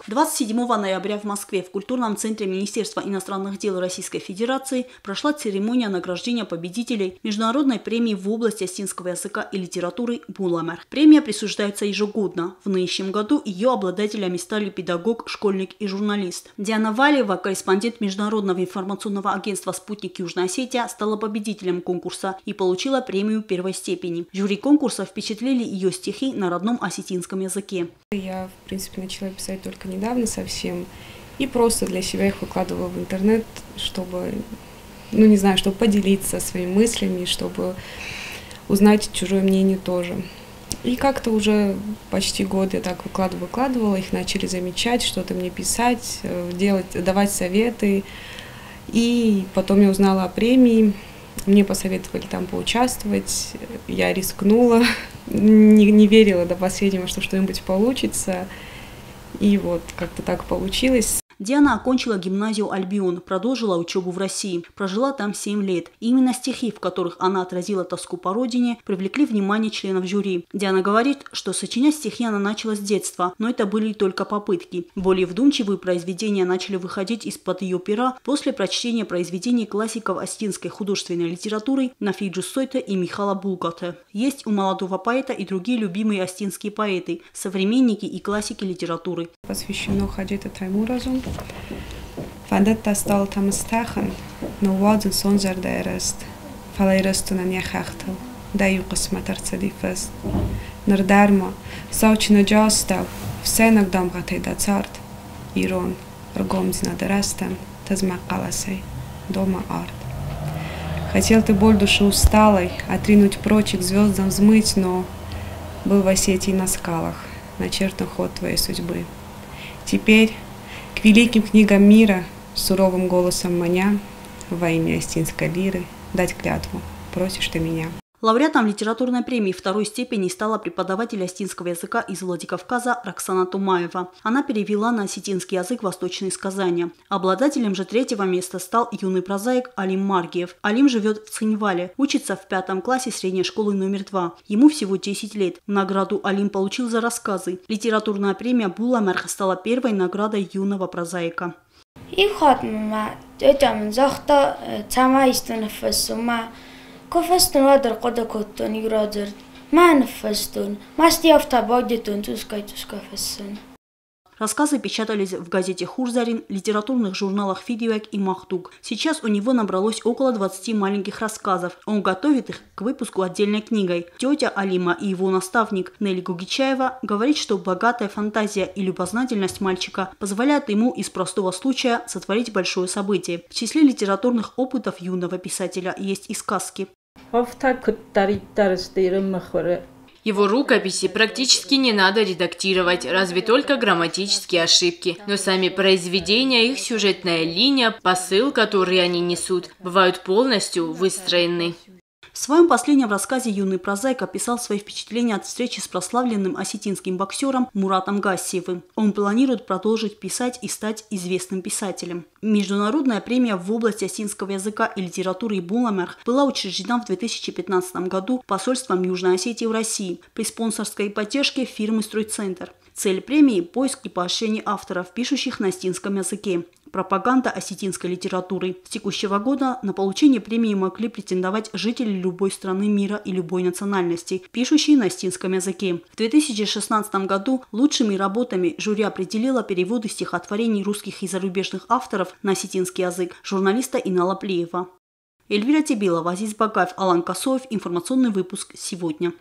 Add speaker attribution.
Speaker 1: 27 ноября в Москве в культурном центре Министерства иностранных дел Российской Федерации прошла церемония награждения победителей международной премии в области осетинского языка и литературы «Буламер». Премия присуждается ежегодно. В нынешнем году ее обладателями стали педагог, школьник и журналист. Диана Валиева, корреспондент Международного информационного агентства «Спутник Южная Осетия», стала победителем конкурса и получила премию первой степени. Жюри конкурса впечатлили ее стихи на родном осетинском языке.
Speaker 2: Я, в принципе, начала писать только недавно совсем. И просто для себя их выкладывала в интернет, чтобы, чтобы поделиться своими мыслями, чтобы узнать чужое мнение тоже. И как-то уже почти год я так выкладывала, их начали замечать, что-то мне писать, давать советы. И потом я узнала о премии, мне посоветовали там поучаствовать, я рискнула, не верила до последнего, что что-нибудь получится. И вот как-то так получилось.
Speaker 1: Диана окончила гимназию «Альбион», продолжила учебу в России, прожила там 7 лет. И именно стихи, в которых она отразила тоску по родине, привлекли внимание членов жюри. Диана говорит, что сочинять стихи она начала с детства, но это были только попытки. Более вдумчивые произведения начали выходить из-под ее пера после прочтения произведений классиков осетинской художественной литературы Нафиджу Сойта и Михала Булгата. Есть у молодого поэта и другие любимые осетинские поэты, современники и классики литературы.
Speaker 2: Посвящено Хаджита Таймуразу. Фандат стал там стахан, но вадзу сонжар да эрест, фалайресту на няхахтал, да ю косматар цадифест. Нердарма, саучина джастав, все нагдам гатей да царт, ирон, ргомзина дерестем, тазмакаласей, дома арт. Хотел ты боль души усталой, отринуть прочь и к звездам взмыть, но был в Осетии на скалах, начертан ход твоей судьбы. Теперь к великим книгам мира, суровым голосом маня, во имя осетинской лиры, дать клятву, просишь ты меня.
Speaker 1: Лауреатом литературной премии второй степени стала преподаватель осетинского языка из Владикавказа Роксана Тумаева. Она перевела на осетинский язык восточные сказания. Обладателем же третьего места стал юный прозаик Алим Маргиев. Алим живет в Цхинвале, учится в 5 классе средней школы номер 2. Ему всего 10 лет. Награду Алим получил за рассказы. Литературная премия «Буламер» стала первой наградой юного прозаика.
Speaker 3: Кофестун вадр кодакоттун иградер, манфестун, мастиафта багдетун тускайтускафессун.
Speaker 1: Рассказы печатались в газете «Хурзарин», литературных журналах «Фидиуэк» и «Махдук». Сейчас у него набралось около 20 маленьких рассказов. Он готовит их к выпуску отдельной книгой. Тетя Алима и его наставник Нелли Гугичаева говорит, что богатая фантазия и любознательность мальчика позволяют ему из простого случая сотворить большое событие. В числе литературных опытов юного писателя есть и сказки.
Speaker 4: Его рукописи практически не надо редактировать, разве только грамматические ошибки. Но сами произведения, их сюжетная линия, посыл, который они несут, бывают полностью выстроены.
Speaker 1: В своем последнем рассказе юный прозаик описал свои впечатления от встречи с прославленным осетинским боксером Муратом Гассиевым. Он планирует продолжить писать и стать известным писателем. Международная премия в области осетинского языка и литературы «Буламер» была учреждена в 2015 году посольством Южной Осетии в России при спонсорской поддержке фирмы «Стройцентр». Цель премии – поиск и поощрение авторов, пишущих на осетинском языке. Пропаганда осетинской литературы. С текущего года на получение премии могли претендовать жители любой страны мира и любой национальности, пишущие на осетинском языке. В 2016 году лучшими работами жюри определило переводы стихотворений русских и зарубежных авторов на осетинский язык журналиста Инала Плеева. Эльвира Тебилова, Азиз Багаев, Алан Косоев. Информационный выпуск сегодня.